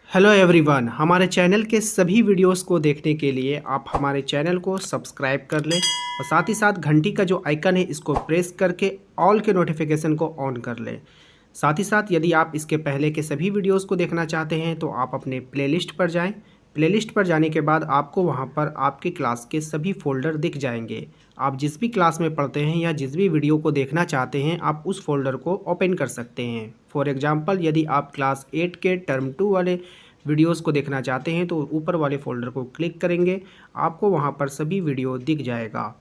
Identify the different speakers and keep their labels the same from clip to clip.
Speaker 1: Hello everyone, हमारे channel के सभी वीडियोस को देखने के लिए आप हमारे चैनल को सब्सक्राइब कर लें और साथ ही साथ घंटी का जो आइकन है इसको प्रेस करके ऑल के नोटिफिकेशन को ऑन कर लें। साथ ही साथ यदि आप इसके पहले के सभी वीडियोस को देखना चाहते हैं तो आप अपने प्लेलिस्ट पर जाएं। प्लेलिस्ट पर जाने के बाद आपको वहां पर आपकी क्लास के सभी फोल्डर दिख जाएंगे। आप जिस भी क्लास में पढ़ते हैं या जिस भी वीडियो को देखना चाहते हैं आप उस फोल्डर को ओपन कर सकते हैं। फॉर एग्जांपल, यदि आप क्लास 8 के टर्म 2 वाले वीडियोस को देखना चाहते हैं तो ऊपर वाले फोल्डर को क्लिक करेंगे, आपको वहां पर सभी वीडियो दिख जाएगा।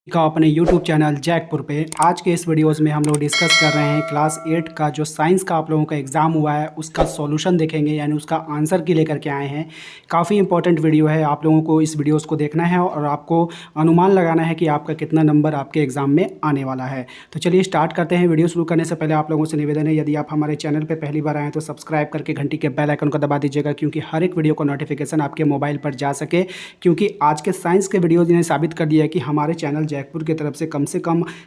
Speaker 1: का अपने YouTube चैनल जैकपुर पे आज के इस वीडियोस में हम लोग डिस्कस कर रहे हैं क्लास 8 का जो साइंस का आप लोगों का एग्ज़ाम हुआ है उसका सॉल्यूशन देखेंगे, यानी उसका आंसर की लेकर के आए हैं। काफ़ी इंपॉर्टेंट वीडियो है, आप लोगों को इस वीडियोस को देखना है और आपको अनुमान लगाना है कि आपका कितना नंबर आपके एग्ज़ाम में आने वाला है। तो चलिए स्टार्ट करते हैं। वीडियो शुरू करने से पहले आप लोगों से निवेदन है, यदि आप हमारे चैनल पर पहली बार आएँ तो सब्सक्राइब करके घंटी के बेल आइकन को दबा दीजिएगा, क्योंकि हर एक वीडियो का नोटिफिकेशन आपके मोबाइल पर जा सके। क्योंकि आज के साइंस के वीडियोज़ ने साबित कर दिया है कि हमारे चैनल जैकपुर की तरफ से कम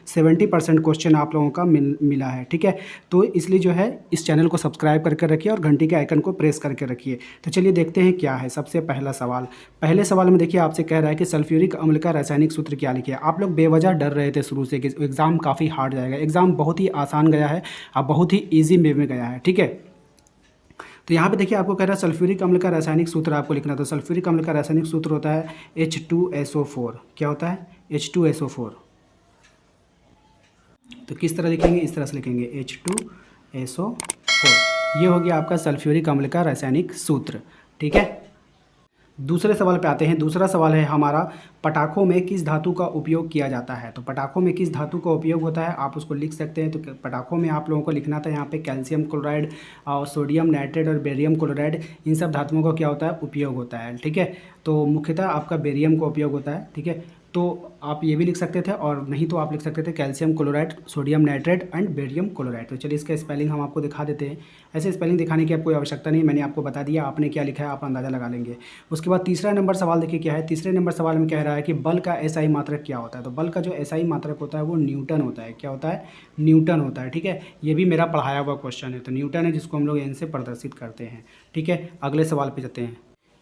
Speaker 1: 70% क्वेश्चन आप लोगों का मिला है। ठीक है, तो इसलिए जो है इस चैनल को सब्सक्राइब करके रखिए और घंटी के आइकन को प्रेस करके रखिए। तो चलिए देखते हैं क्या है। सबसे पहला सवाल, पहले सवाल में देखिए आपसे कह रहा है कि सल्फ्यूरिक अम्ल का रासायनिक सूत्र क्या लिखिए। आप लोग बेवजह डर रहे थे शुरू से कि एग्ज़ाम काफ़ी हार्ड जाएगा। एग्ज़ाम बहुत ही आसान गया है, अब बहुत ही ईजी वे में गया है। ठीक है, तो यहाँ पे देखिए आपको कह रहा है सल्फ्यूरिक अम्ल का रासायनिक सूत्र आपको लिखना। तो सल्फ्यूरिक अम्ल का रासायनिक सूत्र होता है H2SO4। क्या होता है? H2SO4। तो किस तरह लिखेंगे? इस तरह से लिखेंगे H2SO4। ये हो गया आपका सल्फ्यूरिक अम्ल का रासायनिक सूत्र। ठीक है, दूसरे सवाल पे आते हैं। दूसरा सवाल है हमारा, पटाखों में किस धातु का उपयोग किया जाता है। तो पटाखों में किस धातु का उपयोग होता है आप उसको लिख सकते हैं। तो पटाखों में आप लोगों को लिखना था यहाँ पे कैल्शियम क्लोराइड और सोडियम नाइट्रेट और बेरियम क्लोराइड, इन सब धातुओं का क्या होता है? उपयोग होता है। ठीक है, तो मुख्यतः आपका बेरियम का उपयोग होता है। ठीक है, तो आप ये भी लिख सकते थे और नहीं तो आप लिख सकते थे calcium chloride, sodium nitrate and barium chloride. तो चलिए इसका स्पेलिंग हम आपको दिखा देते हैं। ऐसे स्पेलिंग दिखाने की आपको कोई आवश्यकता नहीं, मैंने आपको बता दिया, आपने क्या लिखा है आप अंदाज़ा लगा लेंगे। उसके बाद तीसरा नंबर सवाल देखिए क्या है। तीसरे नंबर सवाल में कह रहा है कि बल का एसआई मात्रक क्या होता है। तो बल का जो एसआई मात्रक होता है वो न्यूटन होता है। क्या होता है? न्यूटन होता है। ठीक है, ये भी मेरा पढ़ाया हुआ क्वेश्चन है। तो न्यूटन है जिसको हम लोग एन से प्रदर्शित करते हैं। ठीक है, अगले सवाल पे चलते हैं।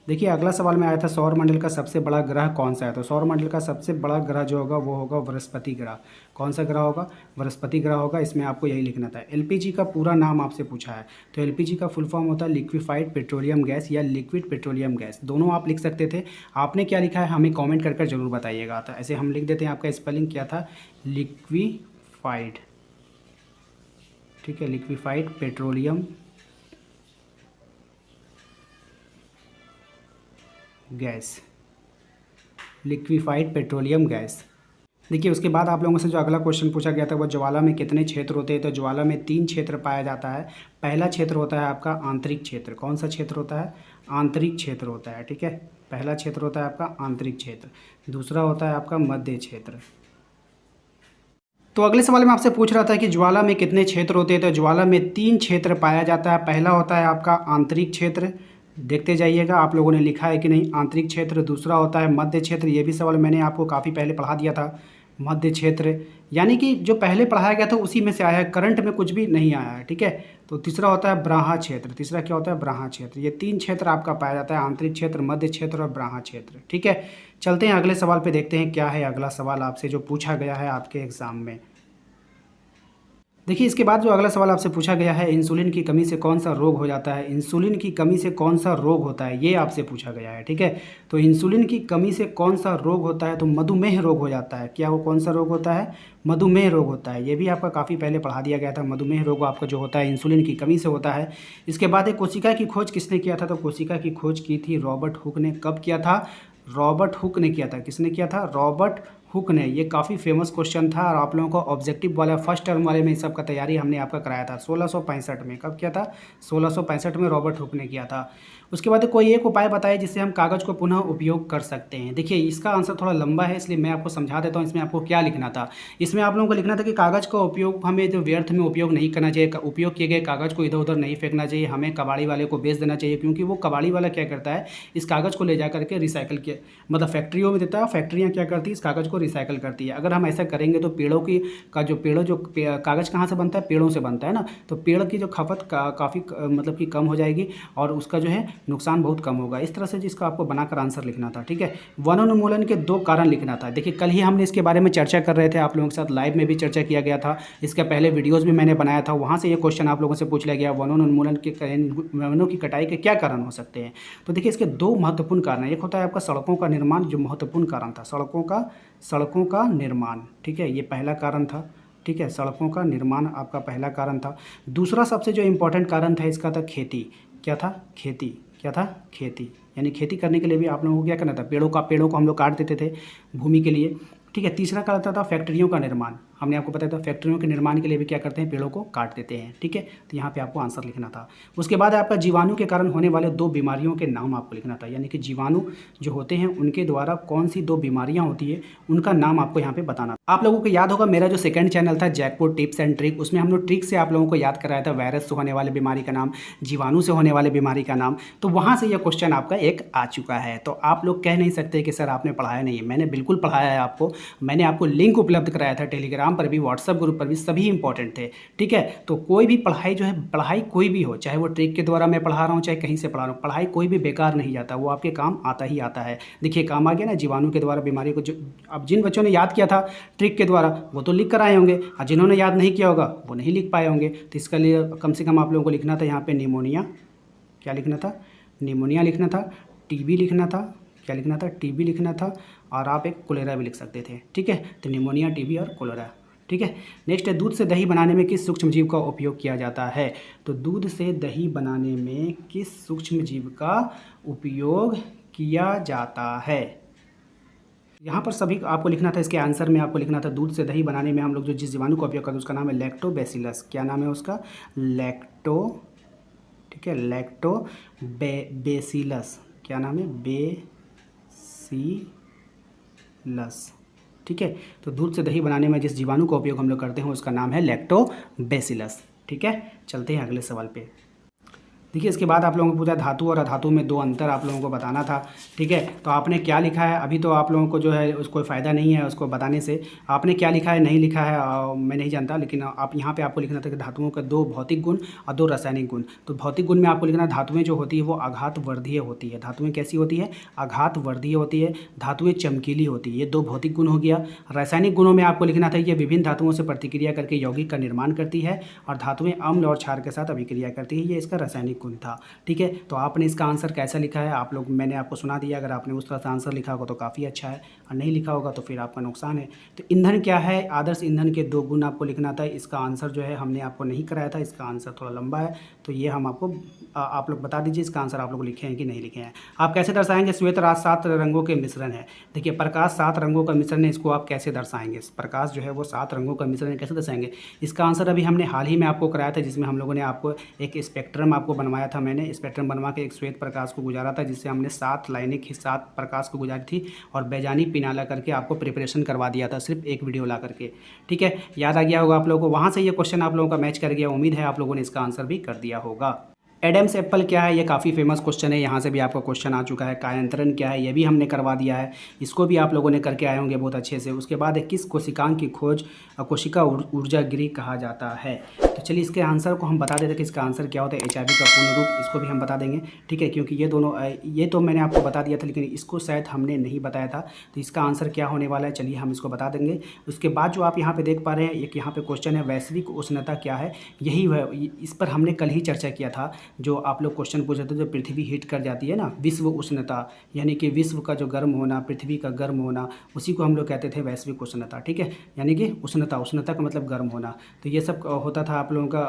Speaker 1: देखिए अगला सवाल में आया था सौरमंडल का सबसे बड़ा ग्रह कौन सा है। तो सौरमंडल का सबसे बड़ा ग्रह जो होगा वो होगा बृहस्पति ग्रह। कौन सा ग्रह होगा? बृहस्पति ग्रह होगा। इसमें आपको यही लिखना था। एलपीजी का पूरा नाम आपसे पूछा है। तो एलपीजी का फुल फॉर्म होता है लिक्विफाइड पेट्रोलियम गैस या लिक्विड पेट्रोलियम गैस, दोनों आप लिख सकते थे। आपने क्या लिखा है हमें कॉमेंट कर जरूर बताइएगा। तो ऐसे हम लिख देते हैं, आपका स्पेलिंग क्या था? लिक्विफाइड। ठीक है, liquefied petroleum gas, liquefied petroleum gas. देखिए उसके बाद आप लोगों से जो अगला क्वेश्चन पूछा गया था वो ज्वाला में कितने क्षेत्र होते हैं। तो ज्वाला में 3 क्षेत्र पाया जाता है। पहला क्षेत्र होता है आपका आंतरिक क्षेत्र। कौन सा क्षेत्र होता है? आंतरिक क्षेत्र होता है। ठीक है, पहला क्षेत्र होता है आपका आंतरिक क्षेत्र। दूसरा होता है आपका मध्य क्षेत्र। तो अगले सवाल में आपसे पूछ रहा था कि ज्वाला में कितने क्षेत्र होते हैं। तो ज्वाला में 3 क्षेत्र पाया जाता है। पहला होता है आपका आंतरिक क्षेत्र, देखते जाइएगा आप लोगों ने लिखा है कि नहीं आंतरिक क्षेत्र। दूसरा होता है मध्य क्षेत्र, ये भी सवाल मैंने आपको काफ़ी पहले पढ़ा दिया था। मध्य क्षेत्र यानी कि जो पहले पढ़ाया गया था उसी में से आया है, करंट में कुछ भी नहीं आया है। ठीक है, तो तीसरा होता है ब्राहा क्षेत्र। तीसरा क्या होता है? ब्राहा क्षेत्र। ये 3 क्षेत्र आपका पाया जाता है, आंतरिक क्षेत्र, मध्य क्षेत्र और ब्राहा क्षेत्र। ठीक है, चलते हैं अगले सवाल पे, देखते हैं क्या है अगला सवाल आपसे जो पूछा गया है आपके एग्जाम में। देखिए इसके बाद जो अगला सवाल आपसे पूछा गया है, इंसुलिन की कमी से कौन सा रोग हो जाता है। इंसुलिन की कमी से कौन सा रोग होता है ये आपसे पूछा गया है। ठीक है, तो इंसुलिन की कमी से कौन सा रोग होता है। तो मधुमेह रोग हो जाता है। क्या वो कौन सा रोग होता है? मधुमेह रोग होता है। ये भी आपका काफ़ी पहले पढ़ा दिया गया था। मधुमेह रोग आपका जो होता है इंसुलिन की कमी से होता है। इसके बाद एक कोशिका की खोज किसने किया था। तो कोशिका की खोज की थी रॉबर्ट हुक ने। कब किया था? रॉबर्ट हुक ने किया था। किसने किया था? रॉबर्ट हुक ने। ये काफ़ी फेमस क्वेश्चन था और आप लोगों को ऑब्जेक्टिव वाला फर्स्ट टर्म वाले में इस सब का तैयारी हमने आपका कराया था 1665 में। कब किया था? 1665 में रॉबर्ट हुक ने किया था। उसके बाद कोई एक उपाय बताइए जिससे हम कागज़ को पुनः उपयोग कर सकते हैं। देखिए इसका आंसर थोड़ा लंबा है इसलिए मैं आपको समझा देता हूँ इसमें आपको क्या लिखना था। इसमें आप लोगों को लिखना था कि कागज़ का उपयोग हमें जो व्यर्थ में उपयोग नहीं करना चाहिए। उपयोग किए गए कागज़ को इधर उधर नहीं फेंकना चाहिए, हमें कबाड़ी वाले को बेच देना चाहिए, क्योंकि वो कबाड़ी वाला क्या करता है इस कागज़ को ले जा करके रिसाइकल किया मतलब फैक्ट्रियों में देता है। फैक्ट्रियाँ क्या करती है इस कागज़ को रिसाइकल करती है। अगर हम ऐसा करेंगे तो पेड़ों जो कागज़ कहाँ से बनता है, पेड़ों से बनता है ना, तो पेड़ की जो खपत काफ़ी मतलब कि कम हो जाएगी और उसका जो है नुकसान बहुत कम होगा। इस तरह से जिसका आपको बनाकर आंसर लिखना था। ठीक है, वनोन्मूलन के 2 कारण लिखना था। देखिए कल ही हमने इसके बारे में चर्चा कर रहे थे, आप लोगों के साथ लाइव में भी चर्चा किया गया था, इसके पहले वीडियोज़ भी मैंने बनाया था, वहाँ से ये क्वेश्चन आप लोगों से पूछ लिया गया, वनोन्मूलन के वनों की कटाई के क्या कारण हो सकते हैं। तो देखिए इसके 2 महत्वपूर्ण कारण हैं। एक होता है आपका सड़कों का निर्माण, जो महत्वपूर्ण कारण था, सड़कों का निर्माण। ठीक है, ये पहला कारण था। ठीक है, सड़कों का निर्माण आपका पहला कारण था। दूसरा सबसे जो इम्पोर्टेंट कारण था इसका था खेती। क्या था? खेती। यानी खेती करने के लिए भी आप लोगों को क्या करना था, पेड़ों को हम लोग काट देते थे भूमि के लिए। ठीक है, तीसरा कारण था फैक्ट्रियों का निर्माण। हमने आपको बताया था फैक्ट्रियों के निर्माण के लिए भी क्या करते हैं, पेड़ों को काट देते हैं। ठीक है, तो यहाँ पे आपको आंसर लिखना था। उसके बाद आपका जीवाणु के कारण होने वाले 2 बीमारियों के नाम आपको लिखना था। यानी कि जीवाणु जो होते हैं उनके द्वारा कौन सी 2 बीमारियाँ होती है उनका नाम आपको यहाँ पे बताना था। आप लोगों को याद होगा मेरा जो सेकंड चैनल था जैकपॉट टिप्स एंड ट्रिक, उसमें हम लोग ट्रिक से आप लोगों को याद कराया था वायरस से होने वाले बीमारी का नाम, जीवाणु से होने वाले बीमारी का नाम। तो वहाँ से यह क्वेश्चन आपका एक आ चुका है। तो आप लोग कह नहीं सकते कि सर आपने पढ़ाया नहीं है। मैंने बिल्कुल पढ़ाया है आपको। मैंने आपको लिंक उपलब्ध कराया था, टेलीग्राम पर भी, व्हाट्सएप ग्रुप पर भी, सभी इंपॉर्टेंट थे। ठीक है, तो कोई भी पढ़ाई जो है, पढ़ाई कोई भी हो, चाहे वो ट्रिक के द्वारा मैं पढ़ा रहा हूँ, चाहे कहीं से पढ़ा रहा हूँ, पढ़ाई कोई भी बेकार नहीं जाता, वो आपके काम आता ही आता है। देखिए काम आ गया ना, जीवाणु के द्वारा बीमारी को, जो अब जिन बच्चों ने याद किया था ट्रिक के द्वारा वो तो लिख कर आए होंगे, और जिन्होंने याद नहीं किया होगा वो नहीं लिख पाए होंगे। तो इसके लिए कम से कम आप लोगों को लिखना था यहाँ पे निमोनिया। क्या लिखना था? निमोनिया लिखना था। टीबी लिखना था। क्या लिखना था? टीबी लिखना था। और आप एक कोलेरा भी लिख सकते थे। ठीक है, तो निमोनिया, टीबी और कोलेरा। ठीक है, नेक्स्ट है दूध से दही बनाने में किस सूक्ष्म जीव का उपयोग किया जाता है। तो दूध से दही बनाने में किस सूक्ष्म जीव का उपयोग किया जाता है, यहाँ पर सभी आपको लिखना था। इसके आंसर में आपको लिखना था दूध से दही बनाने में हम लोग जो जिस जीवाणु का उपयोग करते हैं उसका नाम है लैक्टोबैसिलस। क्या नाम है उसका? ठीक है, लैक्टोबैसिलस। क्या नाम है? बेसिलस। ठीक है, तो दूध से दही बनाने में जिस जीवाणु का उपयोग हम लोग करते हैं उसका नाम है लैक्टोबैसिलस। ठीक है, चलते हैं अगले सवाल पे। देखिए इसके बाद आप लोगों को पूछा धातु और अधातु में 2 अंतर आप लोगों को बताना था। ठीक है, तो आपने क्या लिखा है, अभी तो आप लोगों को जो है उसको फ़ायदा नहीं है उसको बताने से। आपने क्या लिखा है, नहीं लिखा है, मैं नहीं जानता, लेकिन आप यहाँ पे आपको लिखना था कि धातुओं का 2 भौतिक गुण और 2 रासायनिक गुण। तो भौतिक गुण में आपको लिखना, धातुएँ जो होती है वो आघातवर्धीय होती है। धातुएँ कैसी होती है? आघातवर्धीय होती है। धातुएँ चमकीली होती है। ये 2 भौतिक गुण हो गया। रासायनिक गुणों में आपको लिखना था ये विभिन्न धातुओं से प्रतिक्रिया करके यौगिक का निर्माण करती है और धातुएँ अम्ल और क्षार के साथ अभिक्रिया करती है। ये इसका रासायनिक गुण था। ठीक है, तो आपने इसका आंसर कैसा लिखा है आप लोग, मैंने आपको सुना दिया। अगर आपने उस तरह से आंसर लिखा होगा तो काफ़ी अच्छा है, और नहीं लिखा होगा तो फिर आपका नुकसान है। तो ईंधन क्या है? आदर्श ईंधन के 2 गुण आपको लिखना था। इसका आंसर जो है हमने आपको नहीं कराया था, इसका आंसर थोड़ा लंबा है, तो ये हम आपको आप लोग बता दीजिए इसका आंसर आप लोग लिखे हैं कि नहीं लिखे हैं। आप कैसे दर्शाएंगे? श्वेत रात 7 रंगों के मिश्रण है। देखिए प्रकाश 7 रंगों का मिश्रण है, इसको आप कैसे दर्शाएंगे? प्रकाश जो है वो 7 रंगों का मिश्रण है, कैसे दर्शाएंगे? इसका आंसर अभी हमने हाल ही में आपको कराया था, जिसमें हम लोगों ने आपको एक स्पेक्ट्रम आपको बनवाया था। मैंने स्पेक्ट्रम बनवा के एक श्वेत प्रकाश को गुजारा था, जिससे हमने 7 लाइनें 7 प्रकाश को गुजारी थी और बैजानी पिनाला करके आपको प्रिपरेशन करवा दिया था, सिर्फ एक वीडियो ला करके। ठीक है, याद आ गया होगा आप लोगों को। वहाँ से ये क्वेश्चन आप लोगों का मैच कर गया। उम्मीद है आप लोगों ने इसका आंसर भी कर दिया होगा। एडम्स एप्पल क्या है? ये काफ़ी फेमस क्वेश्चन है, यहाँ से भी आपका क्वेश्चन आ चुका है। कायांतरण क्या है? ये भी हमने करवा दिया है, इसको भी आप लोगों ने करके आए होंगे बहुत अच्छे से। उसके बाद है किस कोशिकांग की खोज कोशिका ऊर्जागिरी कहा जाता है। तो चलिए इसके आंसर को हम बता देते हैं कि इसका आंसर क्या होता है। HIV का पूर्ण रूप, इसको भी हम बता देंगे। ठीक है, क्योंकि ये दोनों ये तो मैंने आपको बता दिया था, लेकिन इसको शायद हमने नहीं बताया था। तो इसका आंसर क्या होने वाला है, चलिए हम इसको बता देंगे। उसके बाद जो आप यहाँ पे देख पा रहे हैं, एक यहाँ पे क्वेश्चन है वैश्विक उष्णता क्या है। यही इस पर हमने कल ही चर्चा किया था। जो आप लोग क्वेश्चन पूछ रहे थे, जो पृथ्वी हीट कर जाती है ना, विश्व उष्णता, यानी कि विश्व का जो गर्म होना, पृथ्वी का गर्म होना, उसी को हम लोग कहते थे वैश्विक उष्णता। ठीक है, यानी कि उष्णता का मतलब गर्म होना। तो ये सब होता था आप लोगों का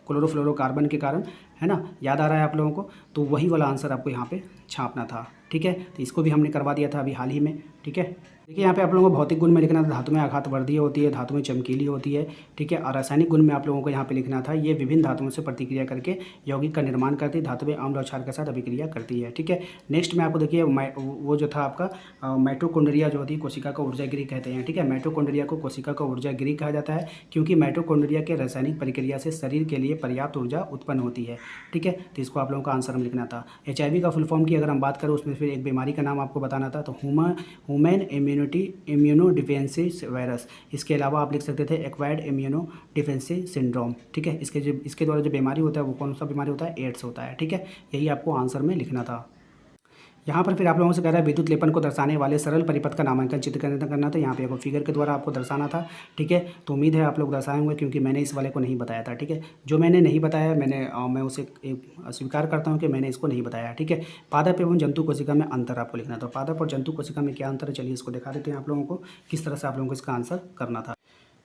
Speaker 1: क्लोरोफ्लोरोकार्बन के कारण, है ना, याद आ रहा है आप लोगों को। तो वही वाला आंसर आपको यहाँ पे छापना था। ठीक है, तो इसको भी हमने करवा दिया था अभी हाल ही में। ठीक है, देखिए यहाँ पे आप लोगों को भौतिक गुण में लिखना था धातुएं आघातवर्धीय होती है, धातुएं चमकीली होती है। ठीक है, और रासायनिक गुण में आप लोगों को यहाँ पे लिखना था ये विभिन्न धातुओं से प्रतिक्रिया करके यौगिक का निर्माण करती है, धातुएं अम्ल और क्षार के साथ अभिक्रिया करती है। ठीक है, नेक्स्ट में आपको देखिए वो जो था आपका माइटोकॉन्ड्रिया जो होती है कोशिका का ऊर्जागिरी कहते हैं। ठीक है, माइटोकॉन्ड्रिया को कोशिका का ऊर्जागिरी कहा जाता है, क्योंकि माइटोकॉन्ड्रिया के रासायनिक प्रक्रिया से शरीर के लिए पर्याप्त ऊर्जा उत्पन्न होती है। ठीक है, तो इसको आप लोगों का आंसर में लिखना था। HIV का फुल फॉर्म की अगर हम बात करें, उसमें फिर एक बीमारी का नाम आपको बताना था। तो ह्यूमन इम्यूनो डिफेंसी वायरस। इसके अलावा आप लिख सकते थे एक्वायर्ड इम्यूनो डिफेंसी सिंड्रोम। ठीक है, इसके द्वारा जो बीमारी होता है वो कौन सा बीमारी होता है, एड्स होता है। ठीक है, यही आपको आंसर में लिखना था। यहाँ पर फिर आप लोगों से कह रहा है विद्युत लेपन को दर्शाने वाले सरल परिपथ का नामांकन चित्र करना था। यहाँ पे एक फिगर के द्वारा आपको दर्शाना था। ठीक है, तो उम्मीद है आप लोग दर्शाए होंगे क्योंकि मैंने इस वाले को नहीं बताया था। ठीक है, जो मैंने नहीं बताया मैं उसे स्वीकार करता हूँ कि मैंने इसको नहीं बताया। ठीक है, पादप एवं जंतु कोशिका में अंतर आपको लिखना था। पादप और जंतु कोशिका में क्या अंतर है, चलिए इसको दिखा देते हैं आप लोगों को किस तरह से आप लोगों को इसका आंसर करना था।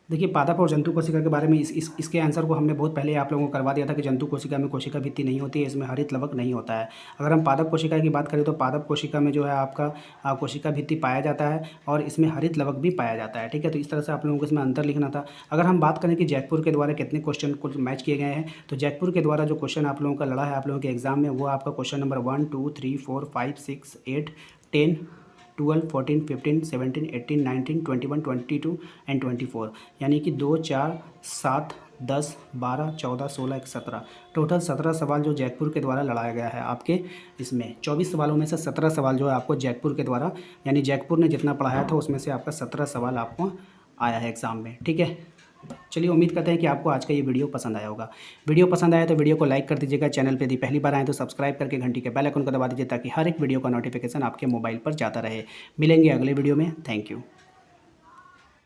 Speaker 1: देखिए, पादप और जंतु कोशिका के बारे में इसके आंसर को हमने बहुत पहले आप लोगों को करवा दिया था कि जंतु कोशिका में कोशिका भित्ति नहीं होती है, इसमें हरित लवक नहीं होता है। अगर हम पादप कोशिका की बात करें तो पादप कोशिका में जो है आपका कोशिका भित्ति पाया जाता है और इसमें हरित लवक भी पाया जाता है। ठीक है, तो इस तरह से आप लोगों को इसमें अंतर लिखना था। अगर हम बात करें कि जयपुर के द्वारा कितने क्वेश्चन को मैच किए गए हैं, तो जयपुर के द्वारा जो क्वेश्चन आप लोगों का लड़ा है आप लोगों के एग्जाम में, वो आपका क्वेश्चन नंबर 1 2 3 4 5 6 8 10 12 14 15 17 18 19 21 22 एंड 24, यानी कि 2 4 7 10 12 14 16 17, टोटल 17 सवाल जो जयपुर के द्वारा लड़ाया गया है आपके इसमें। 24 सवालों में से 17 सवाल जो है आपको जयपुर के द्वारा, यानी जयपुर ने जितना पढ़ाया था उसमें से आपका 17 सवाल आपको आया है एग्ज़ाम में। ठीक है, चलिए उम्मीद करते हैं कि आपको आज का ये वीडियो पसंद आया होगा। वीडियो पसंद आया तो वीडियो को लाइक कर दीजिएगा। चैनल पे यदि पहली बार आए तो सब्सक्राइब करके घंटी के बेल आइकन को दबा दीजिए ताकि हर एक वीडियो का नोटिफिकेशन आपके मोबाइल पर जाता रहे। मिलेंगे अगले वीडियो में। Thank you.